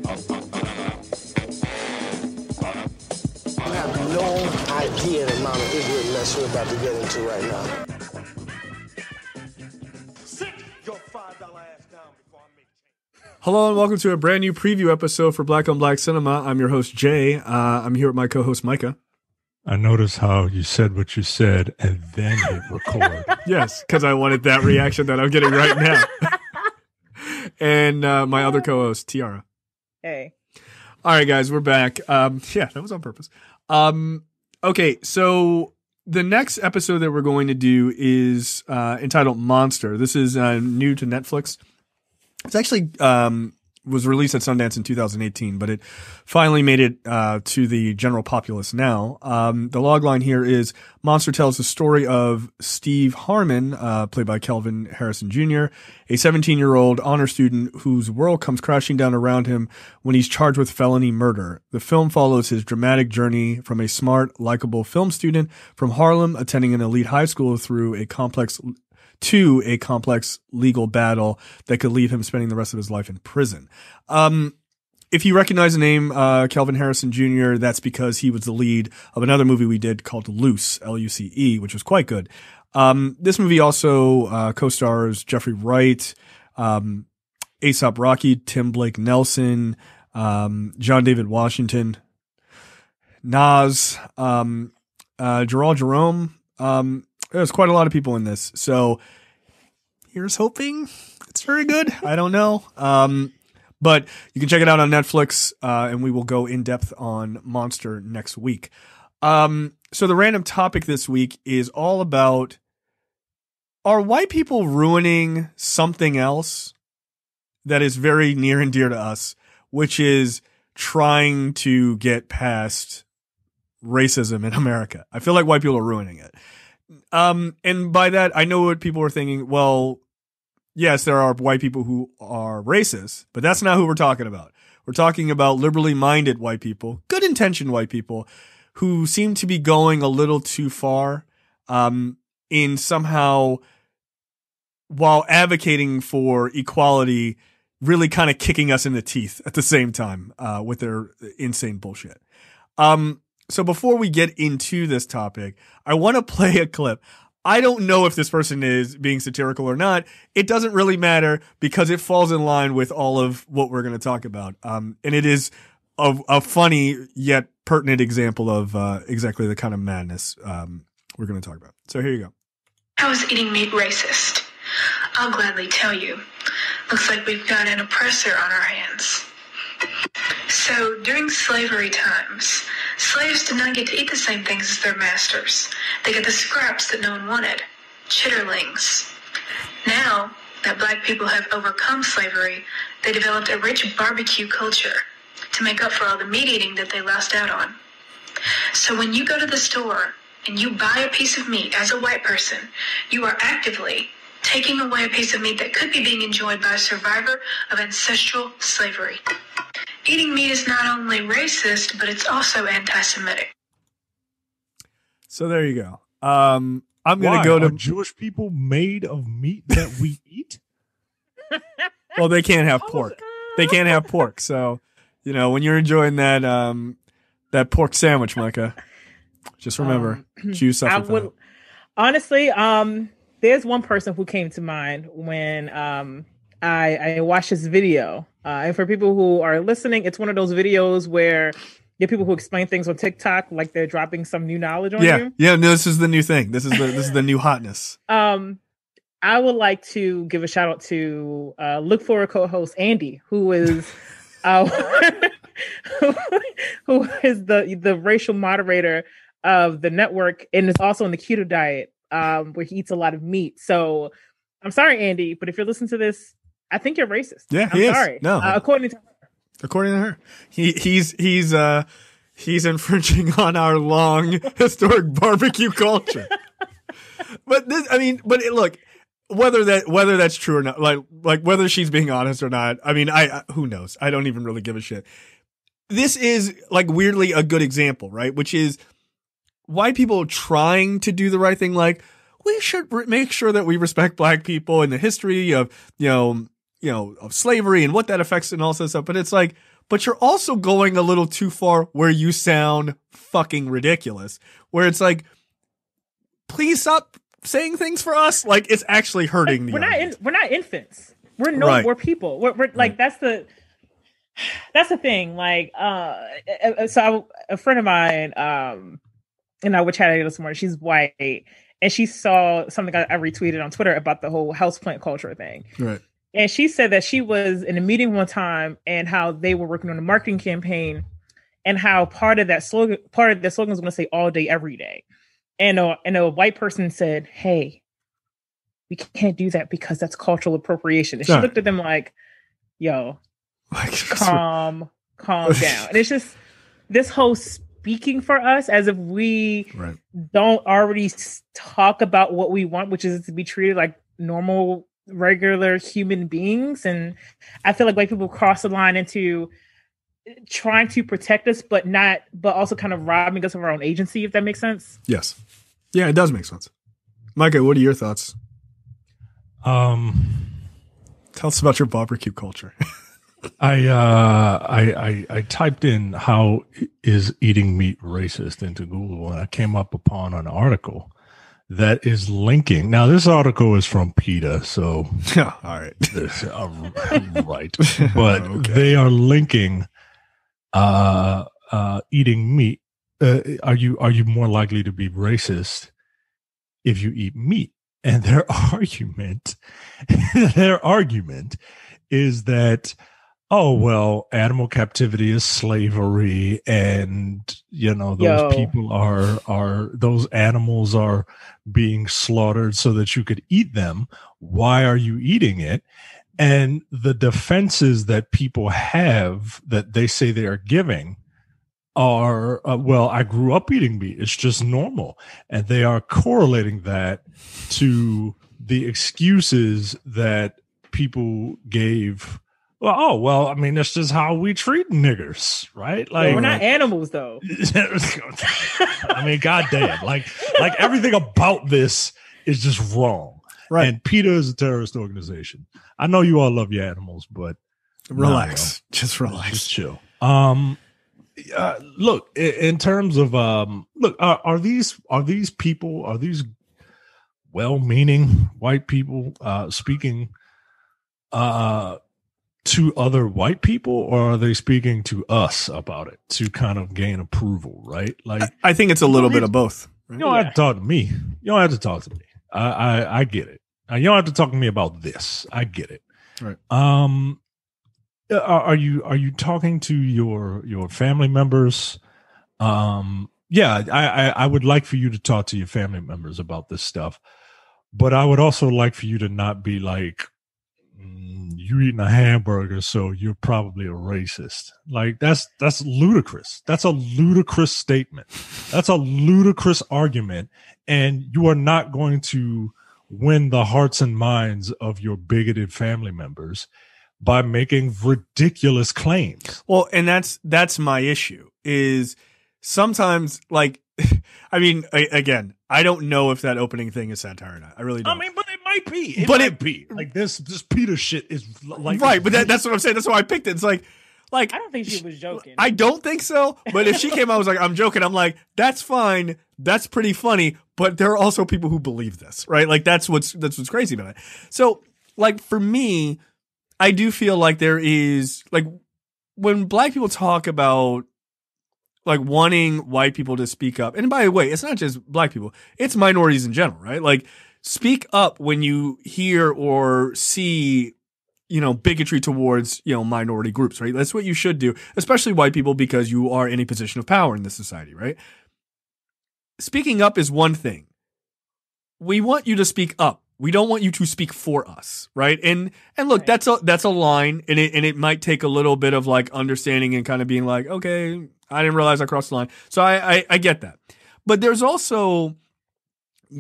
You have no idea the amount of ignorant mess we're about to get into right now. Sit your $5 ass down before I make change. Hello and welcome to a brand new preview episode for Black on Black Cinema. I'm your host, Jay. I'm here with my co-host, Micah. I noticed how you said what you said and then hit record. Yes, because I wanted that reaction that I'm getting right now. And my other co-host, Tiara. Hey. All right, guys, we're back. Yeah, that was on purpose. Okay, so the next episode that we're going to do is entitled Monster. This is new to Netflix. It's actually was released at Sundance in 2018, but it finally made it to the general populace now. The logline here is Monster tells the story of Steve Harmon, played by Kelvin Harrison Jr., a 17-year-old honor student whose world comes crashing down around him when he's charged with felony murder. The film follows his dramatic journey from a smart, likable film student from Harlem attending an elite high school through a complex legal battle that could leave him spending the rest of his life in prison. If you recognize the name Kelvin Harrison Jr., that's because he was the lead of another movie we did called Luce, Luce, which was quite good. This movie also co-stars Jeffrey Wright, A$AP Rocky, Tim Blake Nelson, John David Washington, Nas, Gerald Jerome. There's quite a lot of people in this. So here's hoping it's very good. I don't know. But you can check it out on Netflix, and we will go in depth on Monster next week. So the random topic this week is all about, are white people ruining something else that is very near and dear to us, which is trying to get past racism in America? I feel like white people are ruining it. And by that, I know what people are thinking. Well, yes, there are white people who are racist, but that's not who we're talking about. We're talking about liberally minded white people, good intentioned white people who seem to be going a little too far, in somehow, while advocating for equality, really kind of kicking us in the teeth at the same time, with their insane bullshit. So before we get into this topic, I want to play a clip. I don't know if this person is being satirical or not. It doesn't really matter because it falls in line with all of what we're going to talk about. And it is a funny yet pertinent example of exactly the kind of madness we're going to talk about. So here you go. How is eating meat racist? I'll gladly tell you. Looks like we've got an oppressor on our hands. So, during slavery times, slaves did not get to eat the same things as their masters. They got the scraps that no one wanted, chitterlings. Now that black people have overcome slavery, they developed a rich barbecue culture to make up for all the meat eating that they lost out on. So when you go to the store and you buy a piece of meat as a white person, you are actively taking away a piece of meat that could be being enjoyed by a survivor of ancestral slavery. Eating meat is not only racist, but it's also anti-Semitic. So there you go. I'm going to go to... Are Jewish people made of meat that we eat? Well, they can't have pork. They can't have pork. So, you know, when you're enjoying that pork sandwich, Micah, just remember, Jews suffer from it. Honestly, there's one person who came to mind when I watched this video. And for people who are listening, it's one of those videos where you have people who explain things on TikTok like they're dropping some new knowledge on you. Yeah, no, this is the new thing. This is the new hotness. I would like to give a shout out to Look For a co-host Andy, who is who is the racial moderator of the network and is also on the keto diet, where he eats a lot of meat. So I'm sorry, Andy, but if you're listening to this, I think you're racist. Yeah, I'm sorry. No, according to her, he's infringing on our long historic barbecue culture. But look, whether that's true or not, like whether she's being honest or not, I mean, who knows? I don't even really give a shit. This is like weirdly a good example, right? Which is white people trying to do the right thing. Like, we should make sure that we respect black people and the history of, of slavery and what that affects and all that stuff. But it's like, but you're also going a little too far where you sound fucking ridiculous. Where it's like, please stop saying things for us. Like, it's actually hurting the audience. We're not infants. We're people. We're like, that's the thing. Like, so a friend of mine, and I was chatting this morning. She's white, and she saw something I retweeted on Twitter about the whole houseplant culture thing. Right. And she said that she was in a meeting one time, and how they were working on a marketing campaign, and how part of the slogan was going to say "all day, every day," and a white person said, "Hey, we can't do that because that's cultural appropriation." And she looked at them like, "Yo, calm down." And it's just this whole speaking for us as if we don't already talk about what we want, which is to be treated like normal, regular human beings. And I feel like white people cross the line into trying to protect us, but also kind of robbing us of our own agency, if that makes sense. Yes. Yeah, it does make sense. Micah, what are your thoughts? Tell us about your barbecue culture. I typed in how is eating meat racist into Google, and I came up upon an article that is linking. Now, this article is from PETA, so all right, right, but they are linking eating meat. Are you more likely to be racist if you eat meat? And their argument is that, oh, well, animal captivity is slavery, and those people those animals are being slaughtered so that you could eat them. Why are you eating it? And the defenses that people have that they say they are giving are, well, I grew up eating meat. It's just normal. And they are correlating that to the excuses that people gave. Well, I mean, that's just how we treat niggers, right? Like, we're not animals, though. I mean, goddamn, like everything about this is just wrong. Right. And PETA is a terrorist organization. I know you all love your animals, but relax. Just relax. Just chill. Look, in terms of are these well-meaning white people speaking to other white people, or are they speaking to us about it to kind of gain approval, right? Like, I think it's a little bit of both. Right? You don't have to talk to me. You don't have to talk to me. I get it. You don't have to talk to me about this. I get it. Right. Are you talking to your family members? Yeah, I would like for you to talk to your family members about this stuff, but I would also like for you to not be like, you eating a hamburger, so you're probably a racist. Like, that's ludicrous. That's a ludicrous statement. That's a ludicrous argument, and you are not going to win the hearts and minds of your bigoted family members by making ridiculous claims. Well, and that's my issue is sometimes, like, I mean, again, I don't know if that opening thing is satire or not. I really don't. I mean, but it might be. It might be. Like, this PETA shit is like, right, but that's what I'm saying. That's why I picked it. It's like I don't think she was joking. I don't think so. But if she came out, I was like, I'm joking. I'm like, that's fine. That's pretty funny. But there are also people who believe this, right? Like, that's what's crazy about it. So, like, for me, I do feel like there is, like, when black people talk about, like, wanting white people to speak up, and by the way, it's not just black people, it's minorities in general, right? Like, speak up when you hear or see, bigotry towards, minority groups, right? That's what you should do, especially white people, because you are in a position of power in this society, right? Speaking up is one thing. We want you to speak up. We don't want you to speak for us, right? And look, that's a line, and it might take a little bit of, like, understanding and kind of being like, okay, I didn't realize I crossed the line. So I get that. But there's also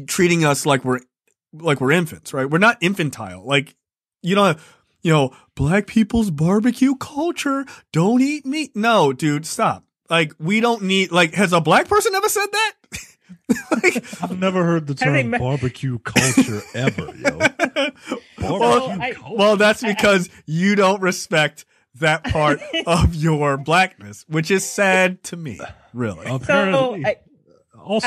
treating us like we're infants, right? We're not infantile. Like, black people's barbecue culture, don't eat meat. No, dude, stop. Like, we don't need, like, has a black person ever said that? Like, I've never heard the term barbecue culture ever, yo. Well, that's because you don't respect that part of your blackness, which is sad to me, really. Apparently. I'll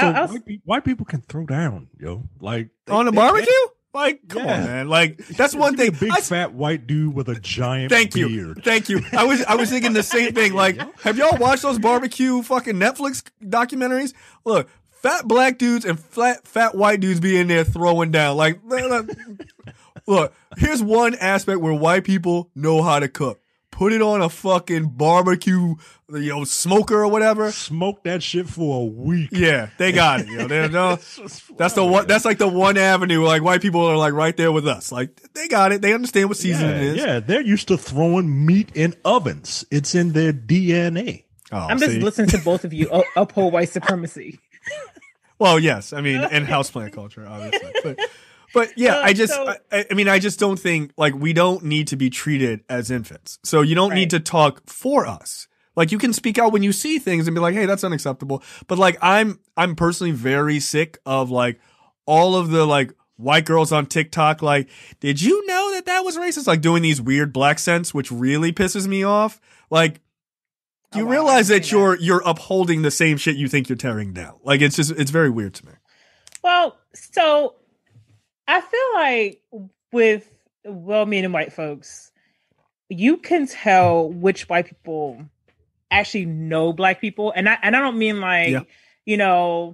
white people can throw down, yo. Like on a barbecue? Like, come on, man. Like, that's one thing. A big fat white dude with a giant beard. Thank you. I was thinking the same thing. Like, have y'all watched those barbecue fucking Netflix documentaries? Look, fat black dudes and fat white dudes be in there throwing down. Like, look, here's one aspect where white people know how to cook. Put it on a fucking barbecue, smoker or whatever. Smoke that shit for a week. Yeah, they got it. That's the one. That's like the one avenue. Like white people are like right there with us. Like they got it. They understand what seasoning is. Yeah, they're used to throwing meat in ovens. It's in their DNA. Oh, I'm just listening to both of you uphold white supremacy. Well, yes, I mean, and houseplant culture, obviously, but yeah, I just don't think like we don't need to be treated as infants. So you don't need to talk for us. Like you can speak out when you see things and be like, "Hey, that's unacceptable." But like I'm personally very sick of like all of the like white girls on TikTok like, "Did you know that was racist?" Like doing these weird black scents, which really pisses me off. Like you realize that you're upholding the same shit you think you're tearing down. Like it's very weird to me. Well, so I feel like with well-meaning white folks, you can tell which white people actually know black people, and I don't mean like I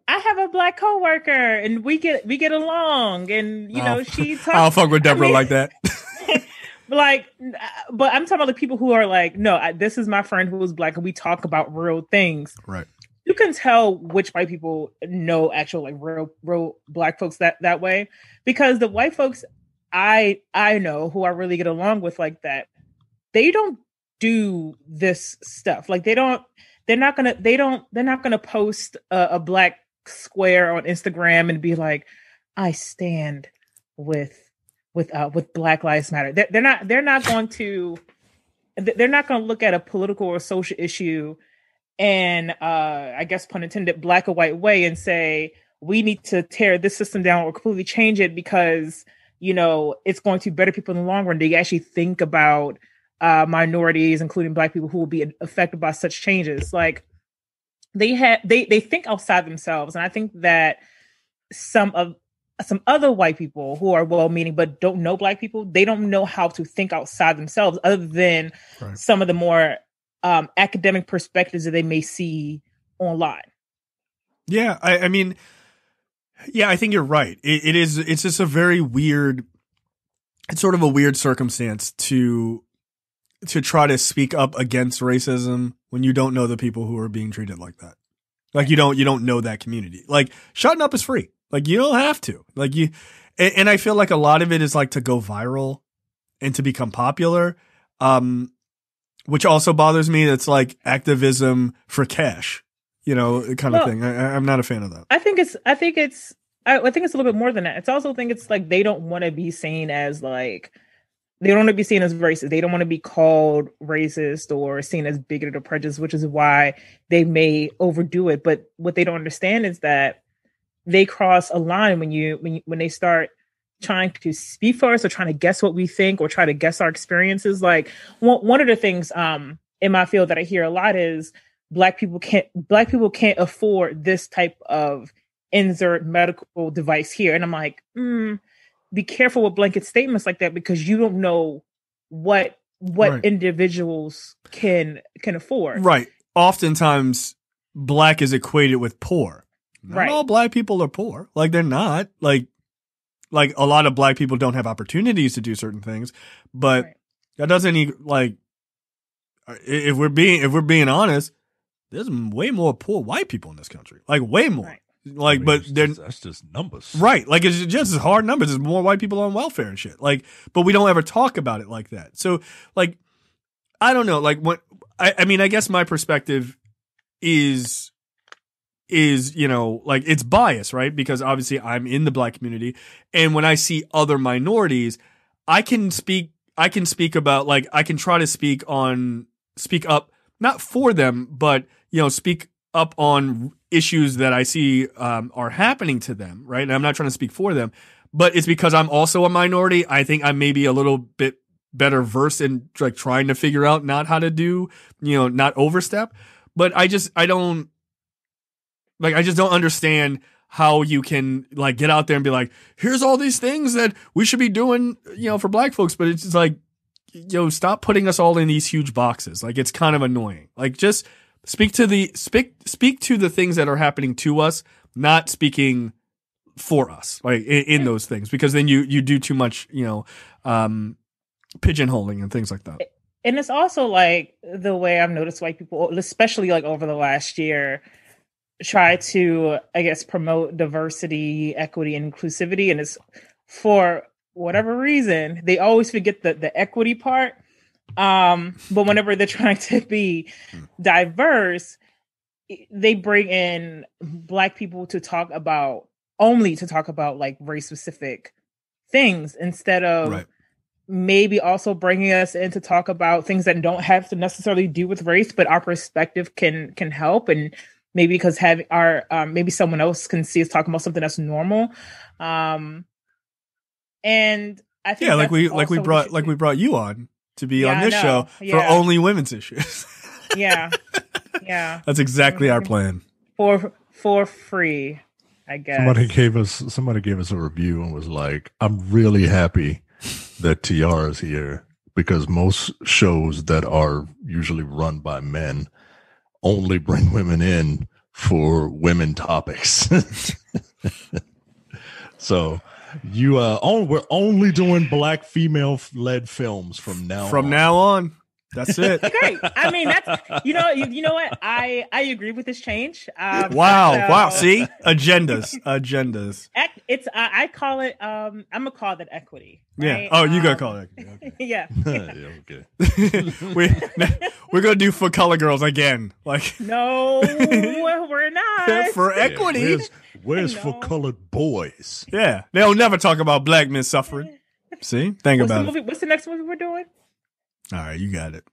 have a black coworker and we get along, and she talks. I'll fuck with Deborah like that. But I'm talking about the people who are like, no, this is my friend who is black, and we talk about real things. Right. You can tell which white people know actual like real black folks that way, because the white folks I know who I really get along with like that, they don't do this stuff. Like they're not gonna post a black square on Instagram and be like, I stand with Black Lives Matter. They're not going to look at a political or social issue and I guess pun intended, black or white way and say, we need to tear this system down or completely change it because, it's going to better people in the long run. They actually think about minorities, including black people, who will be affected by such changes. Like they think outside themselves. And I think that some other white people who are well-meaning but don't know black people, they don't know how to think outside themselves other than some of the more academic perspectives that they may see online. Yeah, I mean, I think you're right. It's just a very weird, it's sort of a weird circumstance to try to speak up against racism when you don't know the people who are being treated like that. Like you don't know that community. Like shutting up is free. Like you don't have to. Like and I feel like a lot of it is like to go viral and to become popular. Which also bothers me. That's like activism for cash, kind of thing. I'm not a fan of that. I think it's a little bit more than that. I also think it's like they don't want to be seen as like, they don't want to be seen as racist. They don't want to be called racist or seen as bigoted or prejudiced, which is why they may overdo it. But what they don't understand is that they cross a line when they start trying to speak for us or trying to guess what we think or try to guess our experiences. Like one of the things in my field that I hear a lot is black people can't afford this type of insert medical device here. And I'm like, be careful with blanket statements like that, because you don't know what individuals can afford. Right. Oftentimes black is equated with poor. Not all black people are poor. Like they're not. Like a lot of black people don't have opportunities to do certain things, but that doesn't if we're being honest, there's way more poor white people in this country. Like way more. Right. Like, but that's just numbers. Right. Like it's just hard numbers. There's more white people on welfare and shit. Like, but we don't ever talk about it like that. So like, I don't know. Like I mean, I guess my perspective is, like it's biased, right? Because obviously I'm in the black community. And when I see other minorities, I can speak about, like, I can try to speak up, not for them, but, speak up on issues that I see, are happening to them. Right. And I'm not trying to speak for them, but it's because I'm also a minority. I think I'm maybe a little bit better versed in like trying to figure out not how to do, not overstep. But I just don't understand how you can like get out there and be like, here's all these things that we should be doing, for black folks. But it's just like, stop putting us all in these huge boxes. Like, it's kind of annoying. Like, just speak to the things that are happening to us, not speaking for us, like in those things, because then you do too much, pigeonholing and things like that. And it's also like the way I've noticed white people, especially like over the last year, try to, I guess, promote diversity, equity, and inclusivity. And it's for whatever reason, they always forget the equity part. But whenever they're trying to be diverse, they bring in Black people to talk about like race specific things instead of maybe also bringing us in to talk about things that don't have to necessarily do with race, but our perspective can help. And maybe because having our, maybe someone else can see us talking about something that's normal. And I think like we brought you on to be on this show for only women's issues. Yeah. That's exactly our plan. For free, I guess. Somebody gave us a review and was like, I'm really happy that Tiara's here, because most shows that are usually run by men only bring women in for women topics. So we're only doing Black female led films from now on. That's it. Great. I mean, that's you know what? I agree with this change. Wow. See, agendas. It's I call it. I'm gonna call that equity. Right? Yeah. Oh, you gotta call it equity. Okay. Yeah. Okay. we're gonna do for color girls again. Like, no, we're not. For equity. Where's for colored boys? Yeah, they'll never talk about Black men suffering. See, think about it. What's the next movie we're doing? All right, you got it.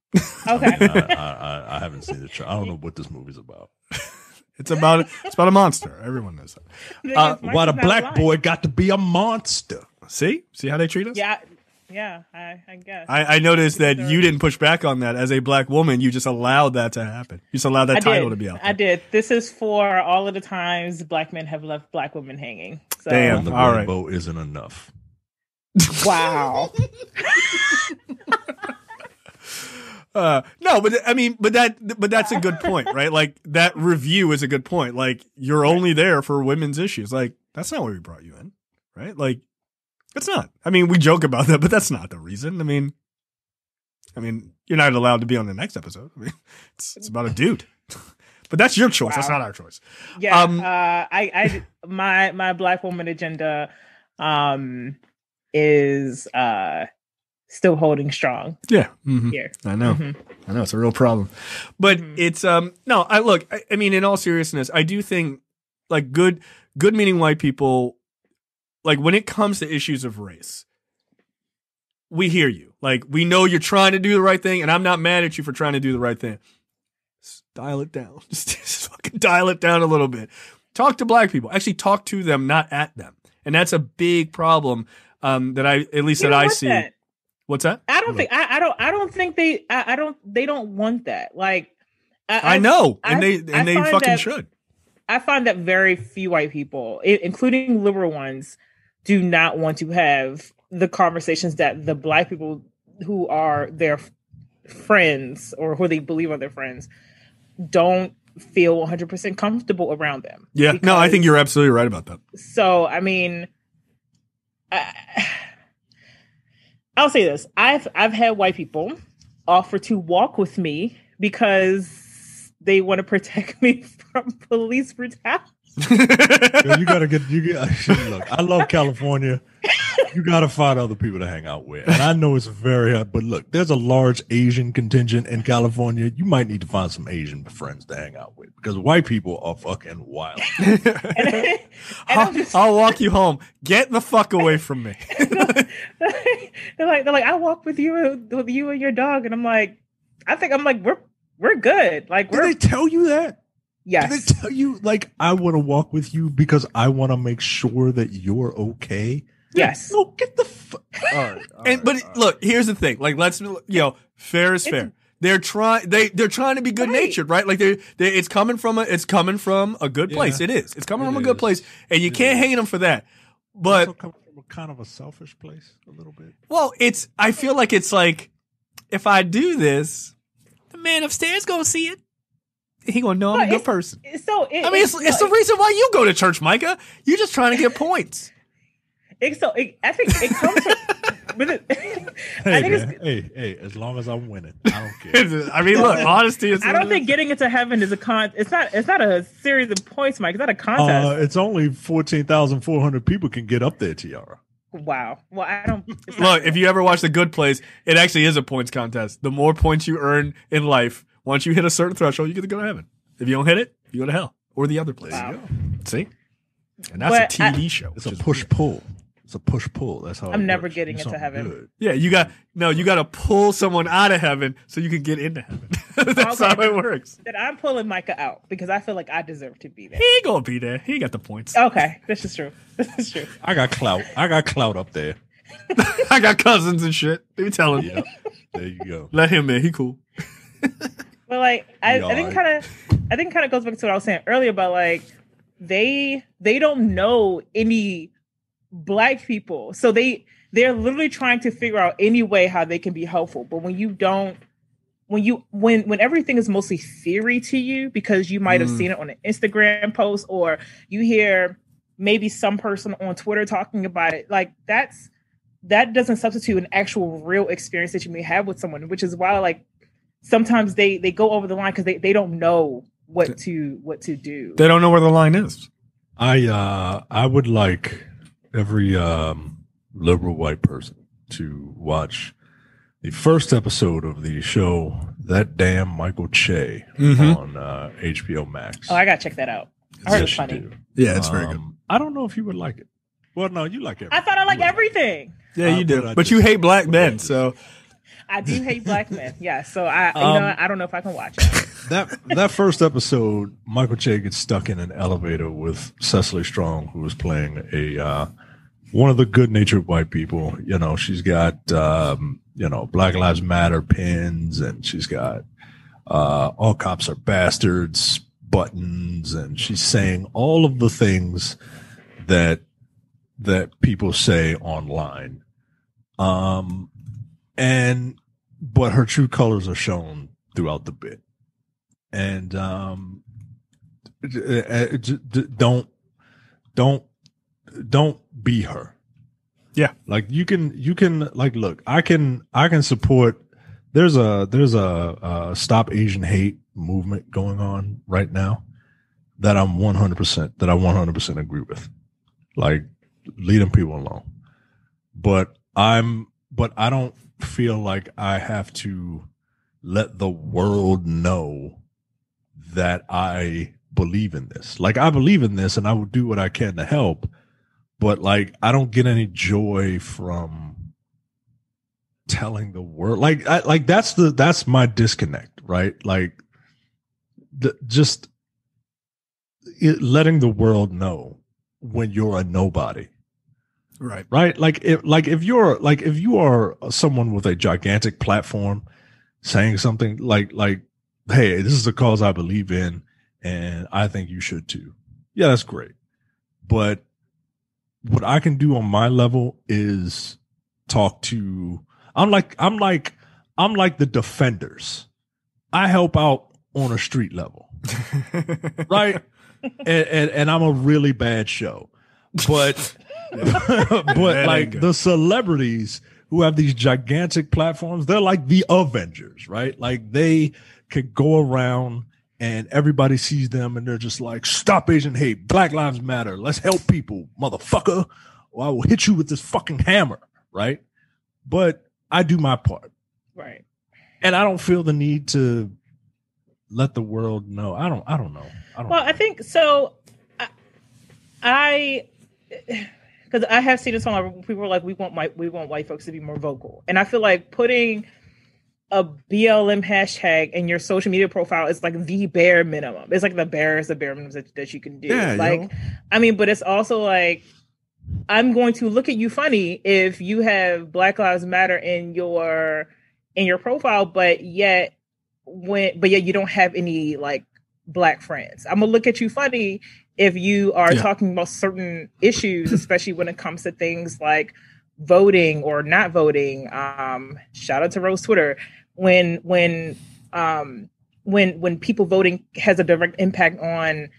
Okay. I haven't seen it. I don't know what this movie's about. It's about a monster. Everyone knows that. Why the Black boy got to be a monster? See how they treat us? Yeah. I guess. I noticed that you didn't push back on that as a Black woman. You just allowed that to happen. You just allowed that title to be out there. I did. This is for all of the times Black men have left Black women hanging. So. Damn. The all rainbow isn't enough. Wow. No, but I mean, but that's a good point, right? Like, that review is a good point. Like, you're only there for women's issues. Like, that's not why we brought you in, right? Like, it's not. I mean, we joke about that, but that's not the reason. I mean, you're not allowed to be on the next episode. I mean, it's about a dude. But that's your choice. Wow. That's not our choice. Yeah. My Black woman agenda, is still holding strong. Yeah. Mm-hmm. Here. I know. Mm-hmm. I know it's a real problem. But it's I mean, in all seriousness, I do think like good meaning white people, like when it comes to issues of race, we hear you. Like, we know you're trying to do the right thing, and I'm not mad at you for trying to do the right thing. Just dial it down. Just fucking dial it down a little bit. Talk to Black people. Actually talk to them, not at them. And that's a big problem that I see. That? What's that? I don't think they don't want that. Like, I know, and they fucking should. I find that very few white people, including liberal ones, do not want to have the conversations that the Black people who are their friends or who they believe are their friends don't feel 100% comfortable around them. Yeah, no, I think you're absolutely right about that. So, I mean, I'll say this. I've had white people offer to walk with me because they want to protect me from police brutality. Look, I love California. You got to find other people to hang out with. And I know it's very hard, but look, there's a large Asian contingent in California. You might need to find some Asian friends to hang out with, because white people are fucking wild. I'll walk you home. Get the fuck away from me. They're like, I walk with you and your dog, and I'm like, we're good. Like, did they tell you that? Yes. Did they tell you, like, I want to walk with you because I want to make sure that you're okay? Yes. No, get the all right. Look, here's the thing. Like, fair is fair. They're trying to be good natured, right? Like it's coming from a good place. It is. It's coming from a good place, and you can't hate them for that. But also coming from a kind of a selfish place, a little bit. Well, I feel like it's like, if I do this, the man upstairs gonna see it. He gonna know I'm a good person. It's the reason why you go to church, Micah. You're just trying to get points. I think it comes from. Hey, as long as I'm winning, I don't care. I mean, look, honesty is. I don't think getting into heaven is a It's not a series of points, Mike. It's not a contest. It's only 14,400 people can get up there, Tiara. Wow. Well, I don't. Look, if you ever watch The Good Place, it actually is a points contest. The more points you earn in life, once you hit a certain threshold, you get to go to heaven. If you don't hit it, you go to hell or the other place. Wow. See, and that's a TV show. It's a push pull. It's a push pull. That's how I'm never getting into heaven. Good. Yeah, you got to pull someone out of heaven so you can get into heaven. That's how it works. Then I'm pulling Micah out because I feel like I deserve to be there. He ain't gonna be there. He got the points. Okay, this is true. I got clout. up there. I got cousins and shit. Let me tell him. Yeah, there you go. Let him in. He cool. But like, I think kind of goes back to what I was saying earlier about like they don't know any Black people, so they're literally trying to figure out any way how they can be helpful. But when everything is mostly theory to you because you might have seen it on an Instagram post or you hear maybe some person on Twitter talking about it, like that doesn't substitute an actual real experience that you may have with someone, which is why like sometimes they go over the line because they don't know what to do. They don't know where the line is. I would like every liberal white person to watch the first episode of the show That Damn Michael Che on HBO Max. Oh, I gotta check that out. I heard it's funny. Yeah, it's very good. I don't know if you would like it. Well, no, you like everything. I thought I like everything. Yeah, you do. But you hate black men, so I do hate black men. Yeah, so I don't know if I can watch it. That first episode, Michael Che gets stuck in an elevator with Cecily Strong, who is playing one of the good-natured white people. You know, she's got Black Lives Matter pins, and she's got all cops are bastards buttons, and she's saying all of the things that people say online. But her true colors are shown throughout the bit. And don't be her. Yeah. Like you can like, look, I can support. There's a Stop Asian Hate movement going on right now that I 100% agree with. Like, leading people alone. But I don't feel like I have to let the world know that I believe in this. Like, I believe in this and I will do what I can to help, but like, I don't get any joy from telling the world. Like, that's my disconnect, right? Like, letting the world know when you're a nobody. Right. Like if you are someone with a gigantic platform saying something like, hey, this is a cause I believe in and I think you should too. Yeah, that's great. But what I can do on my level is talk to, I'm like the defenders. I help out on a street level. Right. And I'm a really bad show, but like the celebrities who have these gigantic platforms, they're like the Avengers, right? Like they could go around and everybody sees them and they're just like, stop Asian hate, Black Lives Matter, let's help people, motherfucker, or I will hit you with this fucking hammer, right? But I do my part. Right. And I don't feel the need to let the world know. I don't know. I think so. Because I have seen it somewhere where people are like, we want white folks to be more vocal. And I feel like putting a BLM hashtag in your social media profile is like the bare minimum. It's like the bare minimum that you can do. Yeah, like, I mean, but it's also like, I'm going to look at you funny if you have Black Lives Matter in your profile, but yet you don't have any like Black friends. I'm gonna look at you funny if you are talking about certain issues, especially when it comes to things like voting or not voting. Shout out to Rose Twitter. When people voting has a direct impact on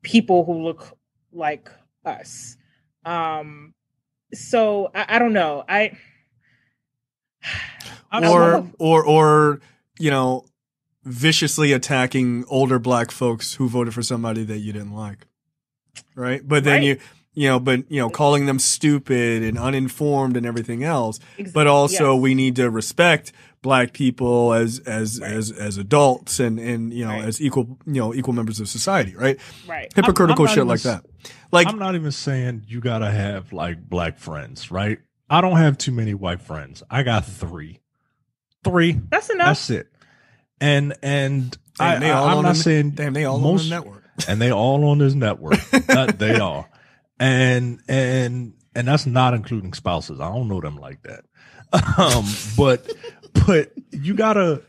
people who look like us. So I don't know. Or you know, viciously attacking older Black folks who voted for somebody that you didn't like, right? But then calling them stupid and uninformed and everything else. But also we need to respect Black people as adults and as equal members of society, right? Right. Hypocritical shit like that. Like, I'm not even saying you gotta have like Black friends, right? I don't have too many white friends. I got three. That's enough. That's it. And I'm not saying they all on the network. And they all on this network. They are. And that's not including spouses. I don't know them like that. But you gotta,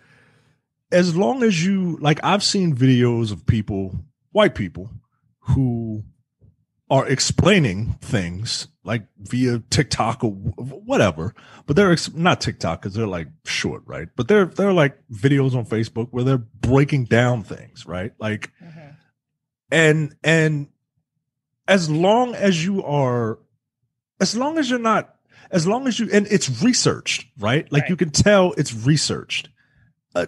as long as you, like, I've seen videos of people, white people, who are explaining things like via TikTok or whatever, but they're not TikTok because they're like short, right? But they're like videos on Facebook where they're breaking down things, right? Like, and as long as you, and it's researched, right? Like you can tell it's researched.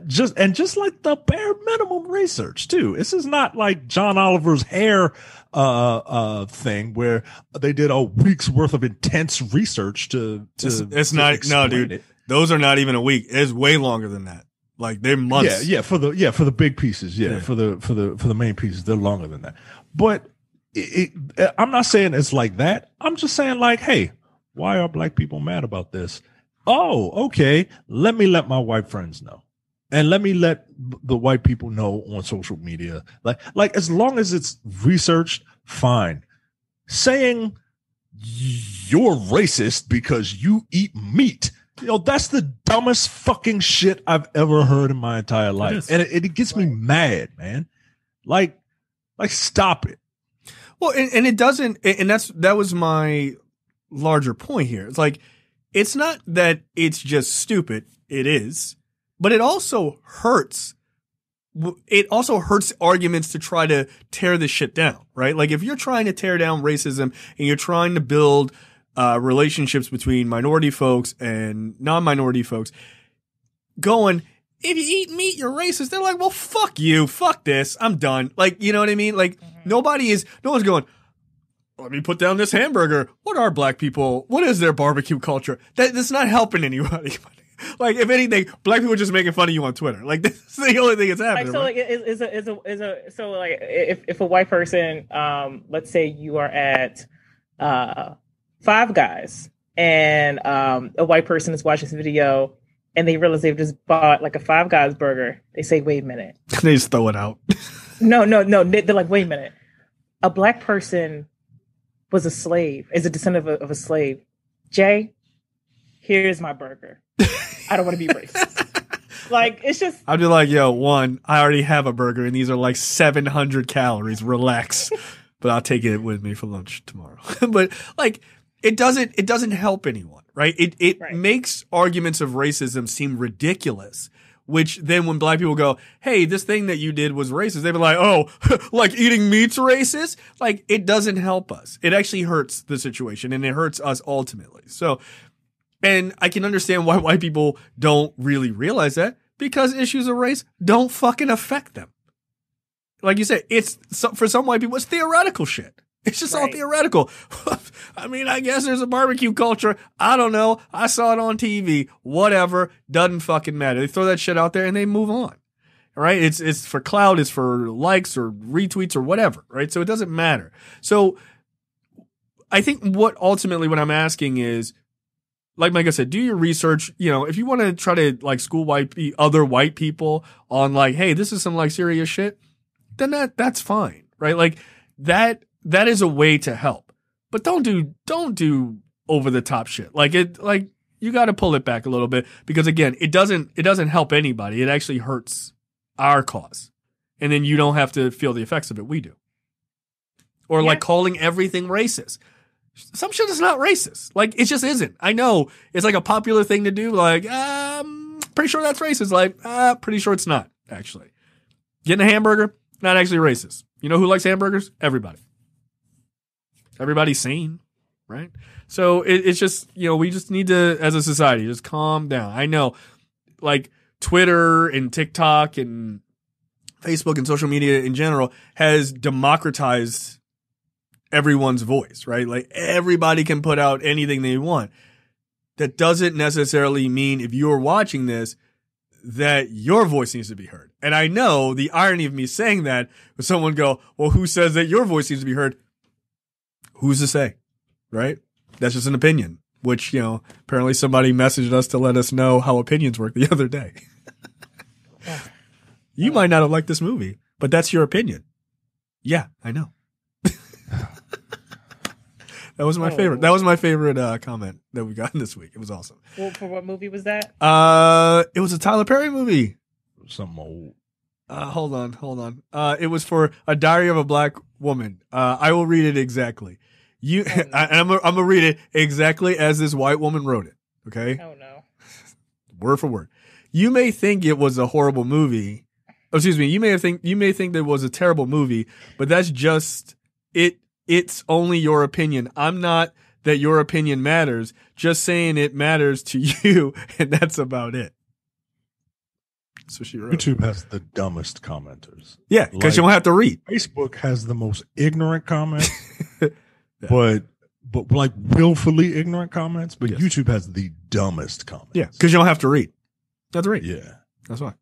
Just like the bare minimum research too. This is not like John Oliver's hair thing where they did a week's worth of intense research to it's not, no, dude. Those are not even a week. It's way longer than that. Like they're months. For the big pieces. For the main pieces, they're longer than that. But I'm not saying it's like that. I'm just saying like, hey, why are Black people mad about this? Oh, okay. Let me let my white friends know. And let me let the white people know on social media. Like as long as it's researched, fine. Saying you're racist because you eat meat, that's the dumbest fucking shit I've ever heard in my entire life. And it gets me mad, man. Like stop it. Well, and it doesn't, and that was my larger point here. It's like, it's not that it's just stupid. It is. But it also hurts. It also hurts arguments to try to tear this shit down, right? Like if you're trying to tear down racism and you're trying to build relationships between minority folks and non-minority folks, going, if you eat meat, you're racist. They're like, well, fuck you. Fuck this. I'm done. Like, you know what I mean? Like no one's going, let me put down this hamburger. What are Black people? What is their barbecue culture? That's not helping anybody. Like, if anything, Black people are just making fun of you on Twitter. Like, that's the only thing that's happening. Like, so, like, if a white person, let's say you are at Five Guys, and a white person is watching this video, and they realize they've just bought like a Five Guys burger. They say, "Wait a minute." They just throw it out. No. They're like, "Wait a minute." A Black person was a slave, is a descendant of a slave. Jay, here's my burger. I don't want to be racist. Like, it's just, I'd be like, yo, one, I already have a burger and these are like 700 calories. Relax. But I'll take it with me for lunch tomorrow. But like, it doesn't help anyone, right? It makes arguments of racism seem ridiculous, which then when Black people go, hey, this thing that you did was racist, they'd be like, oh, like eating meat's racist? Like, it doesn't help us. It actually hurts the situation and it hurts us ultimately. So, and I can understand why white people don't really realize that, because issues of race don't fucking affect them. Like you said, for some white people, it's theoretical shit. It's just all theoretical. I mean, I guess there's a barbecue culture. I don't know. I saw it on TV. Whatever. Doesn't fucking matter. They throw that shit out there and they move on. Right? It's for clout. It's for likes or retweets or whatever. Right? So it doesn't matter. So I think what I'm asking is, like Micah said, do your research. If you want to try to like school other white people on like, hey, this is some like serious shit, then that's fine, right? Like that is a way to help. but don't do over the top shit. Like you got to pull it back a little bit because again, it doesn't help anybody. It actually hurts our cause. And then you don't have to feel the effects of it. We do. Or like calling everything racist. Some shit is not racist. Like it just isn't. I know it's like a popular thing to do. Like, pretty sure that's racist. Like, pretty sure it's not actually. Getting a hamburger, not actually racist. You know who likes hamburgers? Everybody. Everybody's sane, right? So it's just, we just need to, as a society, just calm down. I know, like Twitter and TikTok and Facebook and social media in general has democratized everyone's voice, right? Like everybody can put out anything they want. That doesn't necessarily mean if you're watching this that your voice needs to be heard. And I know the irony of me saying that when someone go, well, who says that your voice needs to be heard? Who's to say, right? That's just an opinion, which, apparently somebody messaged us to let us know how opinions work the other day. You might not have liked this movie, but that's your opinion. Yeah, I know. That was my favorite. That was my favorite comment that we got this week. It was awesome. Well, for what movie was that? It was a Tyler Perry movie. Some old. Hold on. It was for A Diary of a Black Woman. I will read it exactly. I'm gonna read it exactly as this white woman wrote it. Okay. Oh no. Word for word. You may think it was a horrible movie. Excuse me. You may think that it was a terrible movie, but that's just it. It's only your opinion. I'm not that your opinion matters. Just saying it matters to you, and that's about it. So she wrote. YouTube has the dumbest commenters. Yeah, because you don't have to read. Facebook has the most ignorant comments, but like willfully ignorant comments. But YouTube has the dumbest comments. Yeah, because you don't have to read. You have to read. Yeah, that's why.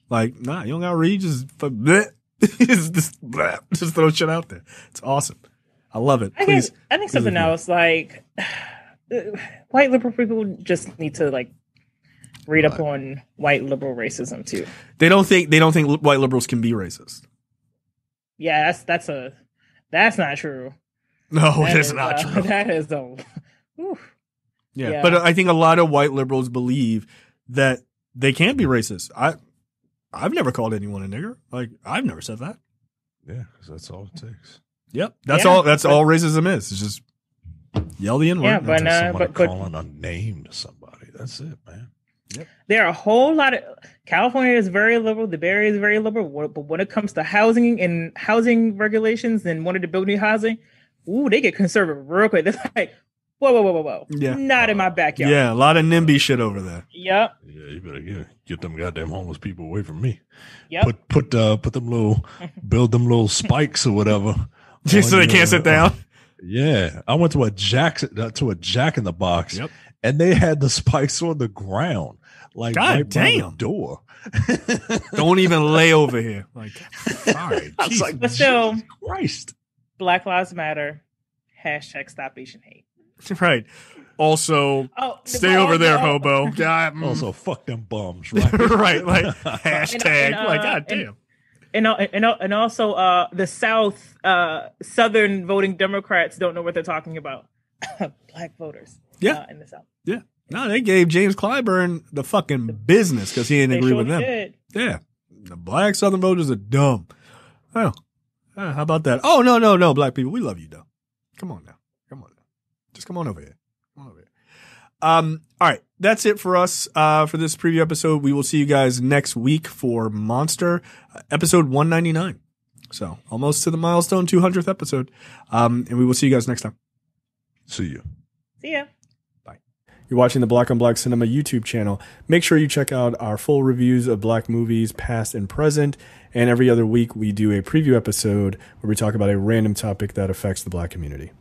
Like, nah, you don't gotta read. Just just throw shit out there. It's awesome. I love it. Please. I think something else like white liberal people just need to like read up on white liberal racism too. They don't think white liberals can be racist. Yeah, that's not true. No, it is not true. That is yeah, but I think a lot of white liberals believe that they can be racist. I've never called anyone a nigger. Like I've never said that. Yeah, because that's all it takes. Yep, that's all. That's all racism is. It's just yell the N-word. Yeah, but calling a name to somebody. That's it, man. Yep. There are a whole lot of California is very liberal. The Bay Area is very liberal. But when it comes to housing and housing regulations and wanting to build new housing, they get conservative real quick. They're like, whoa. Yeah, not in my backyard. Yeah, a lot of NIMBY shit over there. Yep. Yeah, you better get them goddamn homeless people away from me. Yep. Put them little, build them little spikes or whatever. Just so they can't sit down. Yeah, I went to a Jack in the Box, and they had the spikes on the ground, like right by the door. Don't even lay over here. Like, sorry, I was like, but still, Jesus Christ. Black Lives Matter. # Stop Asian Hate. Right. Also, stay over there, hobo. God. Also, fuck them bums. Right. Right. Like hashtag. Like, goddamn. And also the Southern voting Democrats don't know what they're talking about. Black voters. In the South. Yeah. No, they gave James Clyburn the fucking business because he didn't agree with them. Did. Yeah. The black Southern voters are dumb. Oh. How about that? Oh, no, black people. We love you, though. Come on now. Just come on over here. All right. That's it for us for this preview episode. We will see you guys next week for Monster, episode 199. So almost to the milestone 200th episode. And we will see you guys next time. See you. See ya. Bye. You're watching the Black on Black Cinema YouTube channel. Make sure you check out our full reviews of black movies, past and present. And every other week, we do a preview episode where we talk about a random topic that affects the black community.